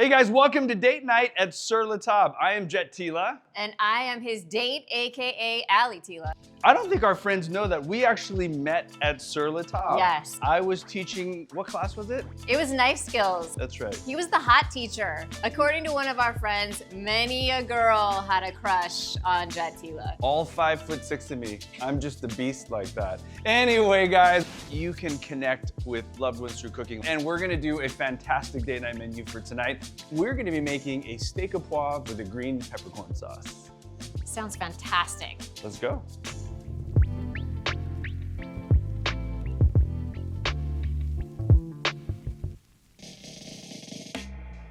Hey guys, welcome to date night at Sur La Table. I am Jet Tila. And I am his date, AKA Ali Tila. I don't think our friends know that we actually met at Sur La Table. Yes. I was teaching, what class was it? It was knife skills. That's right. He was the hot teacher. According to one of our friends, many a girl had a crush on Jet Tila. All 5'6" of me. I'm just a beast like that. Anyway, guys, you can connect with loved ones through cooking. And we're gonna do a fantastic date night menu for tonight. We're gonna be making a steak au poivre with a green peppercorn sauce. Sounds fantastic. Let's go.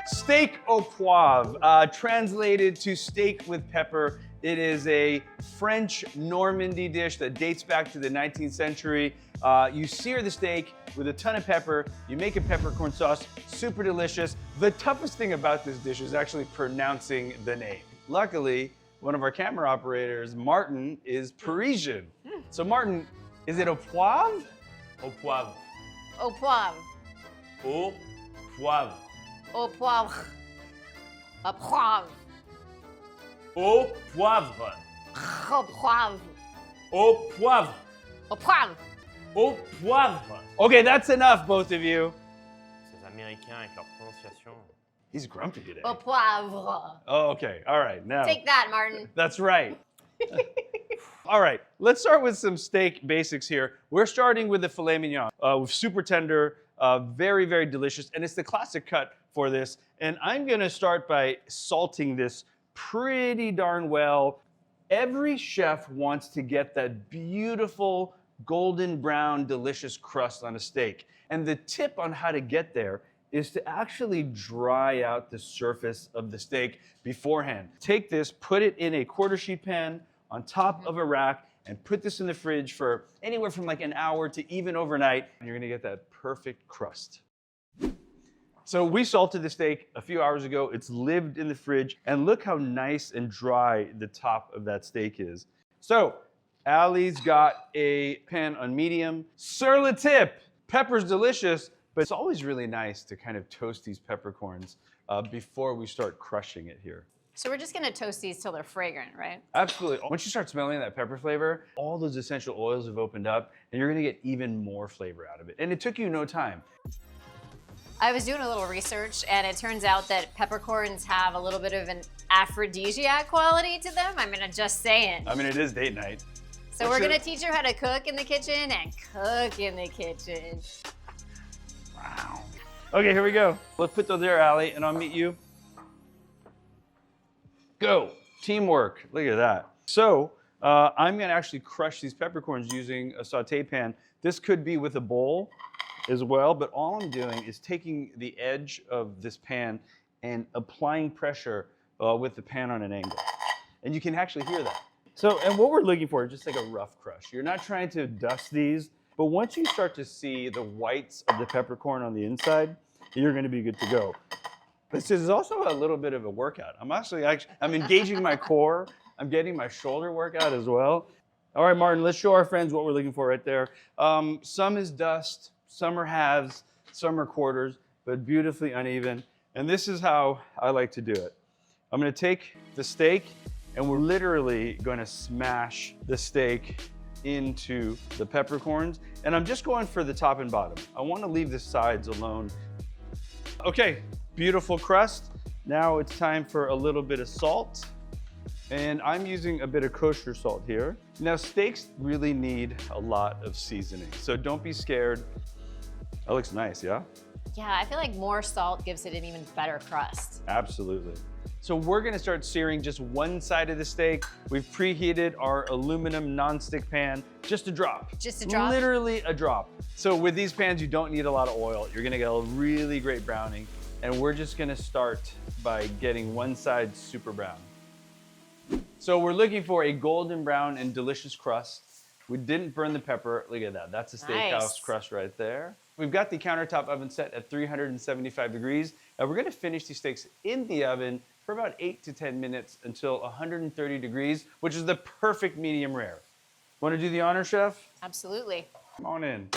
Steak au poivre, translated to steak with pepper. It is a French Normandie dish that dates back to the 19th century. You sear the steak with a ton of pepper, you make a peppercorn sauce, super delicious. The toughest thing about this dish is actually pronouncing the name. Luckily, one of our camera operators, Martin, is Parisian. So Martin, is it au poivre? Au poivre. Au poivre. Au poivre. Au poivre. Au poivre. Au poivre. Au poivre. Au poivre. Au poivre. Au poivre. Okay, that's enough, both of you. Ces Américains avec leur prononciation. He's grumpy today. Au poivre. Oh, okay, all right, now. Take that, Martin. That's right. All right, let's start with some steak basics here. We're starting with the filet mignon, with super tender, very, very delicious, and it's the classic cut for this. And I'm gonna start by salting this pretty darn well. Every chef wants to get that beautiful golden brown, delicious crust on a steak. And the tip on how to get there is to actually dry out the surface of the steak beforehand. Take this, put it in a quarter sheet pan on top of a rack, and put this in the fridge for anywhere from like an hour to even overnight, and you're gonna get that perfect crust. So we salted the steak a few hours ago. It's lived in the fridge, and look how nice and dry the top of that steak is. So Ali's got a pan on medium. Sur la tip, pepper's delicious, but it's always really nice to kind of toast these peppercorns before we start crushing it here. So we're just gonna toast these till they're fragrant, right? Absolutely. Once you start smelling that pepper flavor, all those essential oils have opened up, and you're gonna get even more flavor out of it. And it took you no time. I was doing a little research, and it turns out that peppercorns have a little bit of an aphrodisiac quality to them. I mean, I'm just saying. I mean, it is date night. So we're gonna teach her how to cook in the kitchen and cook in the kitchen. Wow. Okay, here we go. Let's put those there, Ali, and I'll meet you. Go. Teamwork. Look at that. So I'm gonna actually crush these peppercorns using a saute pan. This could be with a bowl as well, but all I'm doing is taking the edge of this pan and applying pressure with the pan on an angle. And you can actually hear that. So, and what we're looking for is just like a rough crush. You're not trying to dust these, but once you start to see the whites of the peppercorn on the inside, you're gonna be good to go. This is also a little bit of a workout. I'm engaging my core. I'm getting my shoulder workout as well. All right, Martin, let's show our friends what we're looking for right there. Some is dust, some are halves, some are quarters, but beautifully uneven. And this is how I like to do it. I'm gonna take the steak, and we're literally gonna smash the steak into the peppercorns. And I'm just going for the top and bottom. I wanna leave the sides alone. Okay, beautiful crust. Now it's time for a little bit of salt. And I'm using a bit of kosher salt here. Now steaks really need a lot of seasoning, so don't be scared. That looks nice, yeah? Yeah, I feel like more salt gives it an even better crust. Absolutely. So we're gonna start searing just one side of the steak. We've preheated our aluminum nonstick pan, just a drop. Just a drop? Literally a drop. So with these pans, you don't need a lot of oil. You're gonna get a really great browning. And we're just gonna start by getting one side super brown. So we're looking for a golden brown and delicious crust. We didn't burn the pepper. Look at that. That's a steakhouse crust right there. We've got the countertop oven set at 375 degrees. And we're gonna finish these steaks in the oven for about 8 to 10 minutes until 130 degrees, which is the perfect medium rare. Wanna do the honor, chef? Absolutely. Come on in.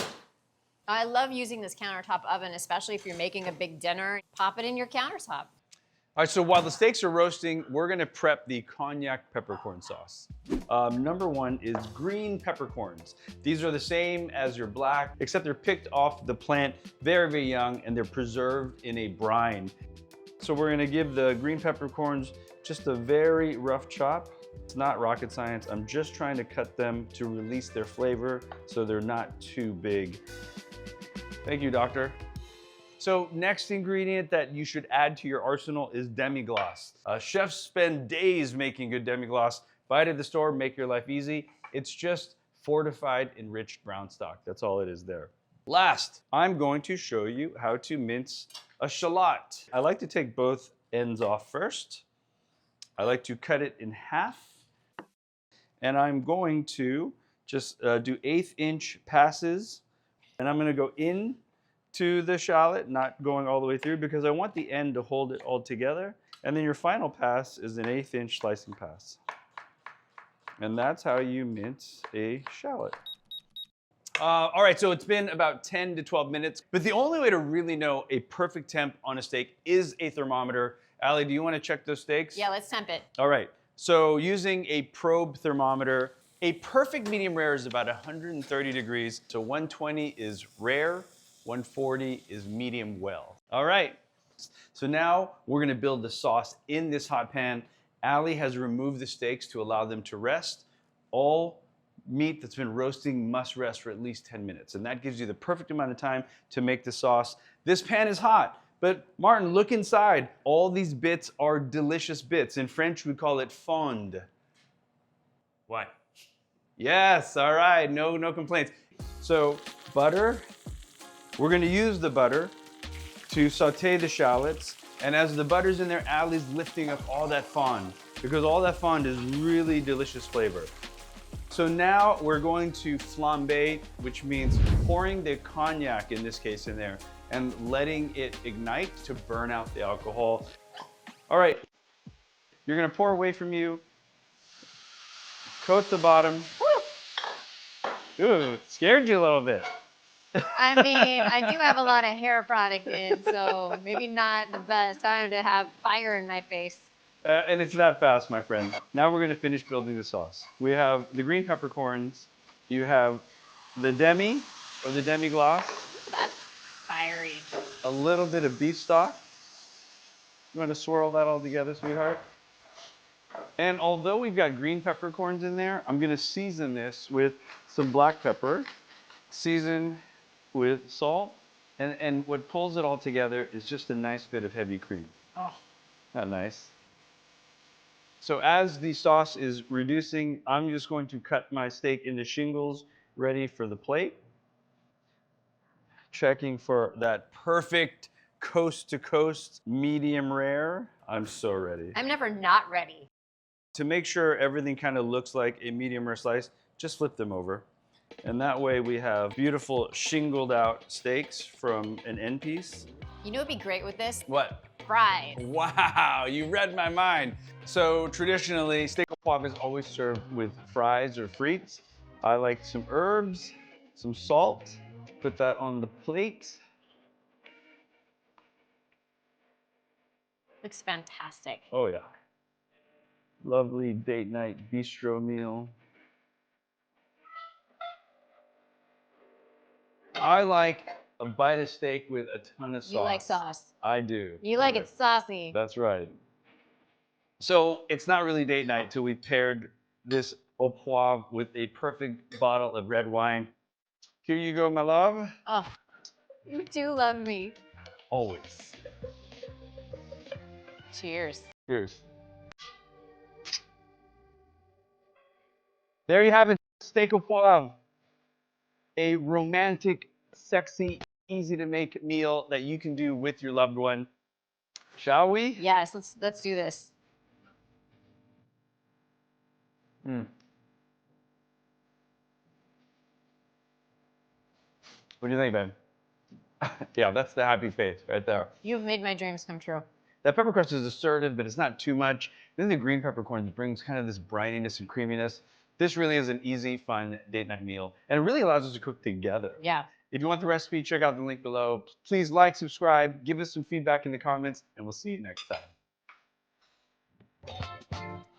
I love using this countertop oven, especially if you're making a big dinner. Pop it in your countertop. All right, so while the steaks are roasting, we're gonna prep the cognac peppercorn sauce. Number one is green peppercorns. These are the same as your black, except they're picked off the plant very, very young, and they're preserved in a brine. So we're gonna give the green peppercorns just a very rough chop. It's not rocket science. I'm just trying to cut them to release their flavor so they're not too big. Thank you, doctor. So next ingredient that you should add to your arsenal is demi-glace. Chefs spend days making good demi-glace. Buy it at the store, make your life easy. It's just fortified enriched brown stock. That's all it is there. Last, I'm going to show you how to mince a shallot. I like to take both ends off first. I like to cut it in half. And I'm going to just do 1/8 inch passes. And I'm gonna go in to the shallot, not going all the way through, because I want the end to hold it all together. And then your final pass is an 1/8 inch slicing pass. And that's how you mince a shallot. All right, so it's been about 10 to 12 minutes, but the only way to really know a perfect temp on a steak is a thermometer. Allie, do you want to check those steaks? Yeah, let's temp it. All right, so using a probe thermometer, a perfect medium rare is about 130 degrees, so 120 is rare, 140 is medium well. All right, so now we're gonna build the sauce in this hot pan. Allie has removed the steaks to allow them to rest. All meat that's been roasting must rest for at least 10 minutes, and that gives you the perfect amount of time to make the sauce. This pan is hot, but Martin, look inside. All these bits are delicious bits. In French, we call it fond. Ouais. Yes, all right, no complaints. So butter. We're gonna use the butter to saute the shallots. And as the butter's in there, Allie's lifting up all that fond, because all that fond is really delicious flavor. So now we're going to flambe, which means pouring the cognac, in this case, in there, and letting it ignite to burn out the alcohol. All right, you're gonna pour away from you, coat the bottom. Ooh, scared you a little bit. I mean, I do have a lot of hair product in, so maybe not the best time to have fire in my face. And it's that fast, my friend. Now we're gonna finish building the sauce. We have the green peppercorns. You have the demi, or the demi-glace. That's fiery. A little bit of beef stock. You wanna swirl that all together, sweetheart? And although we've got green peppercorns in there, I'm gonna season this with some black pepper, season with salt, and what pulls it all together is just a nice bit of heavy cream. Oh, not nice. So as the sauce is reducing, I'm just going to cut my steak into shingles, ready for the plate. Checking for that perfect coast to coast medium rare. I'm so ready. I'm never not ready. To make sure everything kind of looks like a medium rare slice, just flip them over. And that way we have beautiful shingled out steaks from an end piece. You know what'd be great with this? What? Fries. Wow, you read my mind. So traditionally, steak au poivre is always served with fries or frites. I like some herbs, some salt. Put that on the plate. Looks fantastic. Oh yeah. Lovely date night bistro meal. I like a bite of steak with a ton of sauce. You like sauce. I do. You like it saucy. That's right. So it's not really date night till we paired this au poivre with a perfect bottle of red wine. Here you go, my love. Oh, you do love me. Always. Cheers. Cheers. There you have it, steak au poivre. A romantic, sexy, easy to make meal that you can do with your loved one. Shall we? Yes, let's do this. Mm. What do you think, Ben? Yeah, that's the happy face right there. You've made my dreams come true. That pepper crust is assertive, but it's not too much. Then the green peppercorns brings kind of this brininess and creaminess. This really is an easy, fun date night meal, and it really allows us to cook together. Yeah. If you want the recipe, check out the link below. Please like, subscribe, give us some feedback in the comments, and we'll see you next time.